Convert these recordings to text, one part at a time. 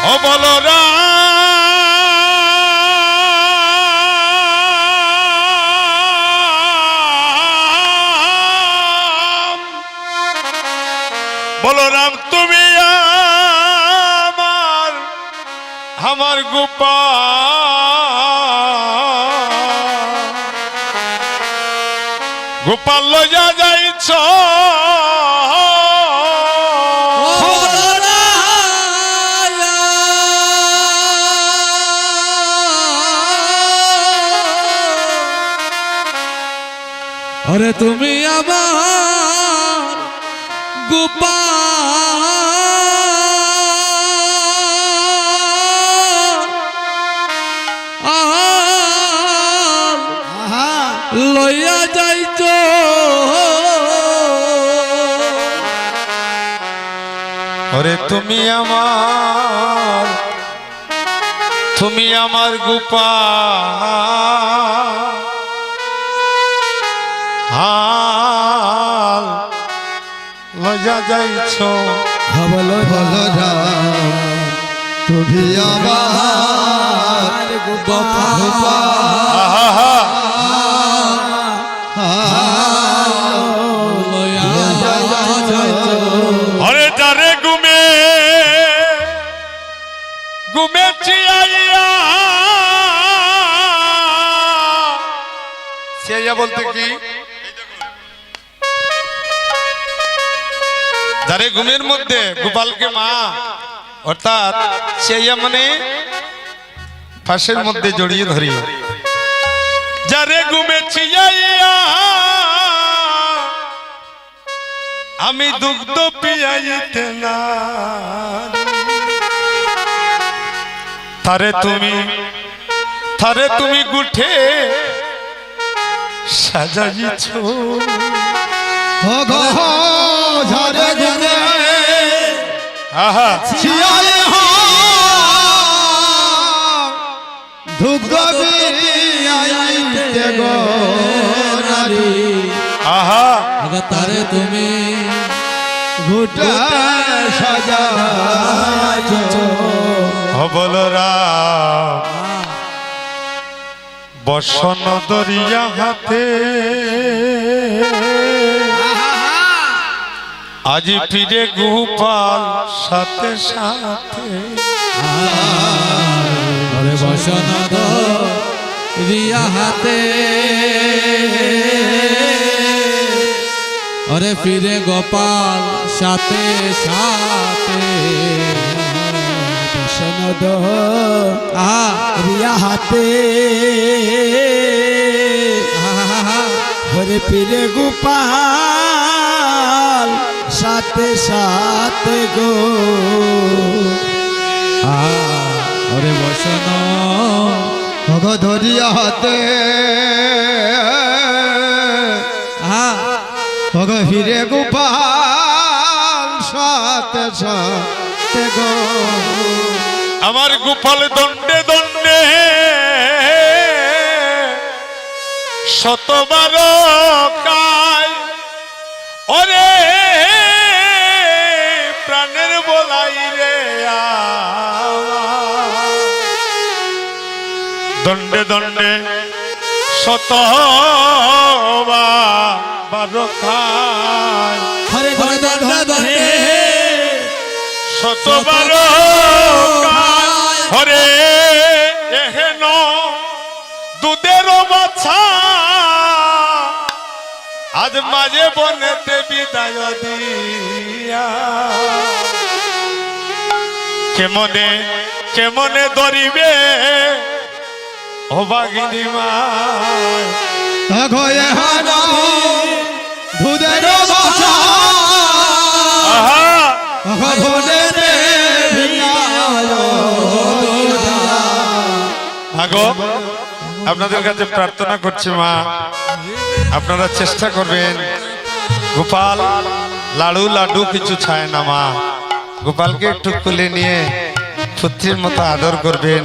ও বলরাম বলরাম তুমি আমার গোপাল লইয়া যাইছ अरे তুমি আমার গোপাল লইয়া যাইছ ওরে তুমি আমার গোপাল লইয়া যাইছ তুমি আমার अरे तारे घूमे चिया सिया बोलते की যারে ঘুমের মধ্যে গোপালকে মা অর্থাৎ সিয়া মানে ফাঁসের মধ্যে জড়িয়ে ধরি যারে ঘুমে চিয়া আমি দুগ্ধ পিয়াইতে না তারে তুমি গুঠে সাজাইছ ঝরে ঝরে আহা ছিয়ালে দুগ্ধ পিয়াইতে গো নারী আহা তারে তুমি ঘুটা সাজাইছ বলরাম বসন দরিয়া হাতে আজি ফিরে গোপাল সাথে সাথে अरे বসন রিয়া হাতে अरे ফিরে গোপাল সাথে সাথে বসন রিয়া হাতে ঘরে ফিরে গোপাল সাথে সাথে গো अरे বসন ধরিয়া হাতে ফিরে গোপাল সাথে সাথে গো আমার গোপাল দণ্ডে দণ্ডে শতবার কায় ওরে প্রাণের বলাই রে দণ্ডে দণ্ডে শতবার খায় हरे दंडे শতবার হরে এহেন দুধের বাছা আজ মাঝে বনেতে বিদায় দিয়া কেমনে ধরিবে ও বাগিনী মা ঘয়ে হানা দুধের বাছা আগো আপনাদের কাছে প্রার্থনা করছি মা আপনারা চেষ্টা করবেন গোপাল লাড়ু লাড্ডু কিছু চায় না মা গোপালকে একটু কোলে নিয়ে পুত্রের মতো আদর করবেন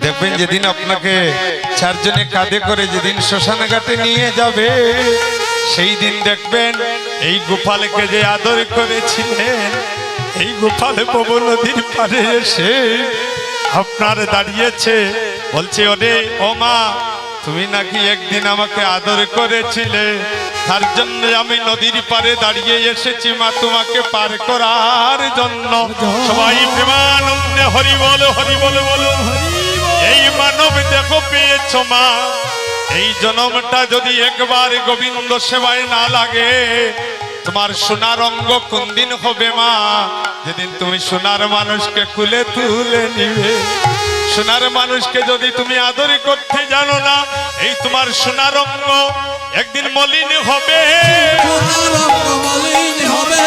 দেখবেন যেদিন আপনাকে চারজনে কাঁধে করে যেদিন শ্মশান ঘাটে নিয়ে যাবে সেই দিন দেখবেন এই গোপালকে যে আদর করেছিলেন এই গোপাল প্রভু নদীর পারে এসে আপনার দাঁড়িয়েছে, বলছে ওরে ও মা, তুমি নাকি একদিন আমাকে আদর করেছিলে, তার জন্য আমি নদীর পারে দাঁড়িয়ে এসেছি মা তোমাকে পার করার জন্য। সবাই প্রেমানন্দে হরি বল বলো। এই মানব দেখো পেয়েছ মা, এই জন্মটা যদি একবার গোবিন্দ সেবায় না লাগে, তোমার সোনার অঙ্গ কোন দিন হবে মা? যেদিন তুমি সোনার মানুষকে কুলে তুলে নিবে। সোনার মানুষকে যদি তুমি আদর করতে জানো না, এই তোমার সোনার অঙ্গ একদিন মলিন হবে, সোনার অঙ্গ মলিন হবে,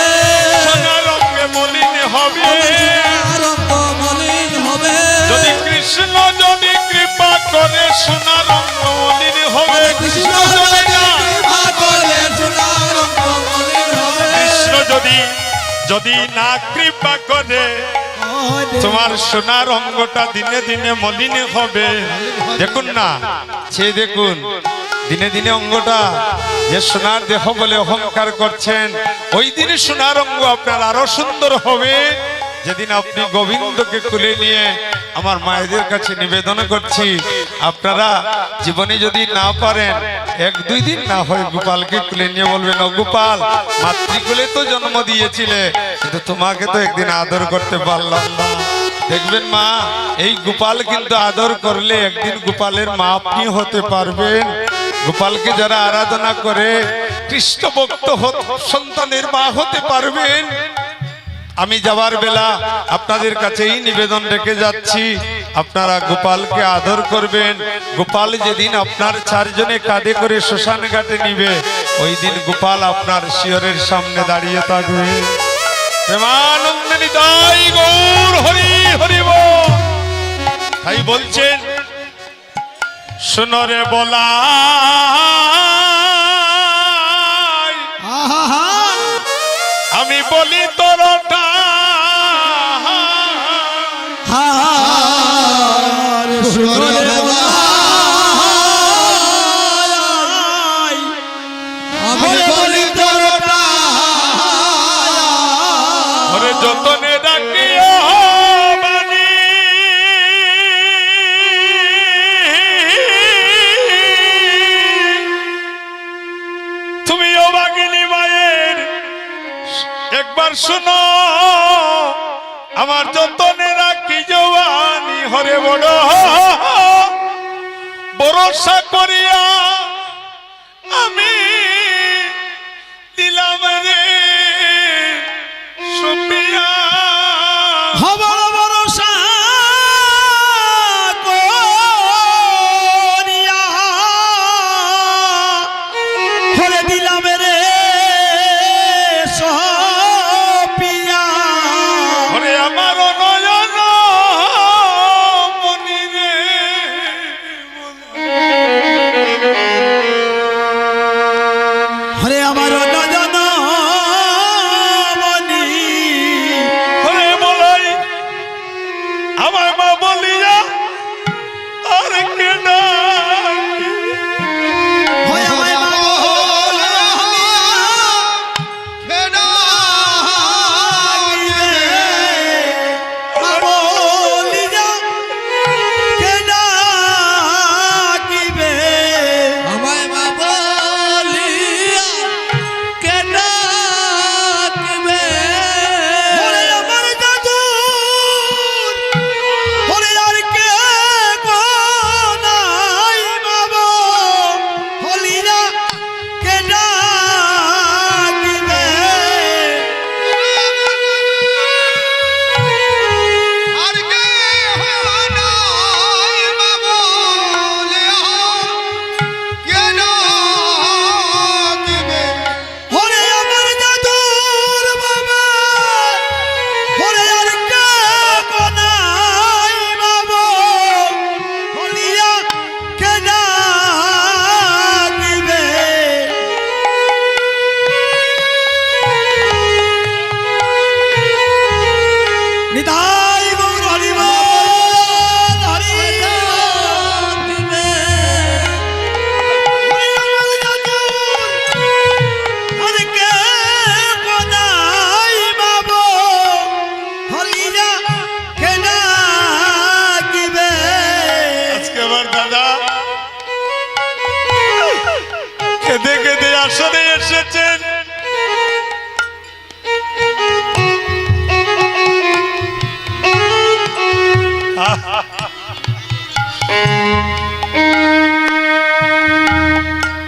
সোনার অঙ্গে মলিন হবে। সোনার অঙ্গ মলিন হবে। যদি কৃষ্ণ যদি কৃপা করে সোনার অঙ্গ মলিন হবে, কৃষ্ণ যদি না কৃপা করে সোনার অঙ্গ মলিন হবে। কৃষ্ণ যদি না কৃপা করে তোমার সোনার অঙ্গটা দিনে দিনে মলিন হবে। দেখুন না, সে দেখুন দিনে দিনে অঙ্গটা যে সোনার দেহ বলে অহংকার করছেন, ওই দিনে সোনার অঙ্গ আপনার আরো সুন্দর হবে যেদিন আপনি গোবিন্দকে কুলে নিয়ে। আমার মায়েদের কাছে নিবেদন করছি, আপনারা জীবনে যদি না পারেন, এক দুই দিন না হয় গোপালকে কুলে নিয়ে বলবেন, ও গোপাল, মাতৃকুলে তো জন্ম দিয়েছিলে, কিন্তু তোমাকে তো একদিন আদর করতে পারলাম না। দেখবেন মা, এই গোপাল কিন্তু আদর করলে একদিন গোপালের মা আপনি হতে পারবেন। গোপালকে যারা আরাধনা করে কৃষ্ণ ভক্ত সন্তানের মা হতে পারবেন। আমি যাবার বেলা আপনাদের কাছে এই নিবেদন রেখে যাচ্ছি, আপনারা গোপালকে আদর করবেন। গোপাল যেদিন আপনার চারজনে কাঁধে করে শ্মশান ঘাটে নিবে, ওই দিন গোপাল আপনার শিয়রের সামনে দাঁড়িয়ে থাকবে। প্রেমানন্দে নিতাই গৌর হরি হরি বল। তাই বলছেন, শুনরে বলা আমি বলি তোরটা, আমি বলি তোরটা, ওরে যতনে ডাকিও বাণী, তুমিও বাগিনী মায়ের একবার শুনো, আমার যতনে রাখি জওয়ানি হরে বড় ভরসা করিয়া আমি দিলাম রে সুপিয়া। খবর ভরসা করিয়া হরে দিলাম রে সপিয়া। ওরে আমার নয়ন মনি রে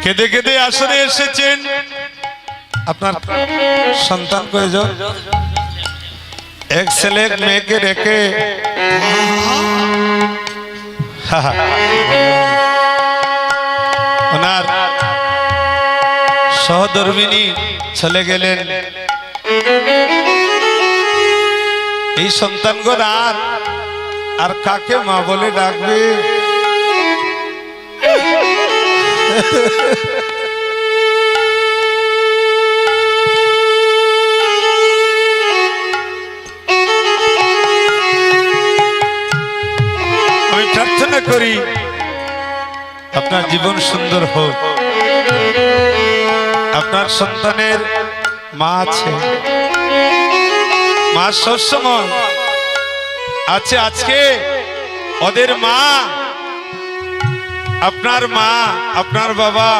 কেঁদে কেঁদে আসরে এসেছেন, আপনার সন্তান কয়জন? এক ছেলে এক মেয়েকে রেখে ওনার সহধর্মিনী চলে গেলেন। এই সন্তানগণ আর কাকে মা বলে ডাকবে? আমি প্রার্থনা করি আপনার জীবন সুন্দর হোক। আপনার সন্তানের মা আছে, মা সবসময় আছে। আজকে ওদের মা, আপনার মা, আপনার বাবা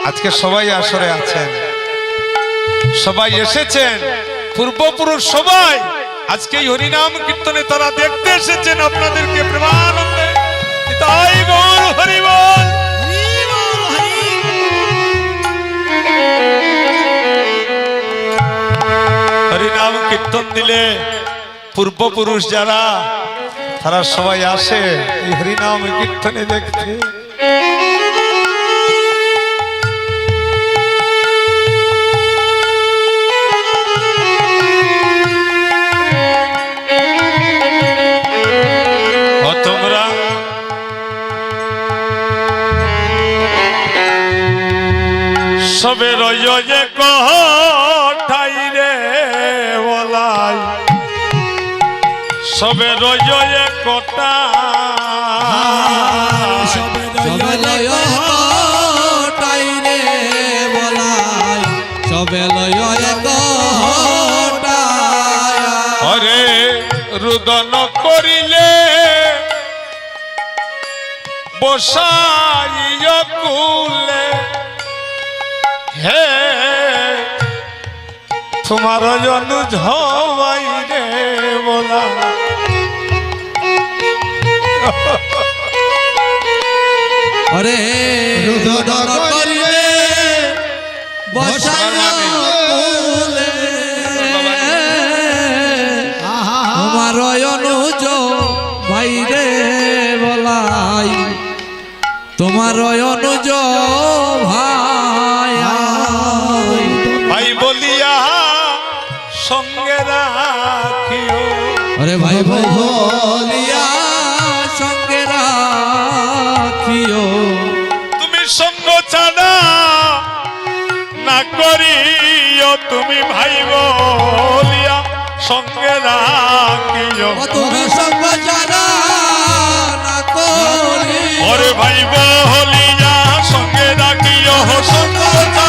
আজকে সবাই আসরে আছেন, সবাই এসেছেন, পূর্বপুরুষ সবাই আজকে এই হরিনাম কীর্তনে তারা দেখতে এসেছেন আপনাদেরকে। প্রেমানন্দে তাই গৌর হরি বল। হরিনাম কীর্তন দিলে পূর্বপুরুষ যারা তারা সবাই আসে এই হরিনাম কীর্তনে দেখতে। তোমরা সবে রয়ে কঠাই রে বলাই, সবে রয়ে কটা সবে লয় কটাই রে বলাই, সবে লয় কটাই। হরে রুদন করিলে বসাইয় কুলে, হে তোমার অনুজ হওয়াই রে বলা। অরে রুদন করিলে বসাইয় কুলে, তোমার অনুজ ভাই রে বলাই, তোমার অনুজ ভাই। ভাই বলিয়া সঙ্গে রাখিও, আরে ভাই বলিয়া সঙ্গে রাখিও, তুমি সঙ্গ ছাড়া না করিও, তুমি ভাই বলিয়া সঙ্গে রাখিও। তুমি সঙ্গ ছাড়া না করি, ওরে ভাই বলিয়া সঙ্গে রাখিও, সঙ্গ ছাড়া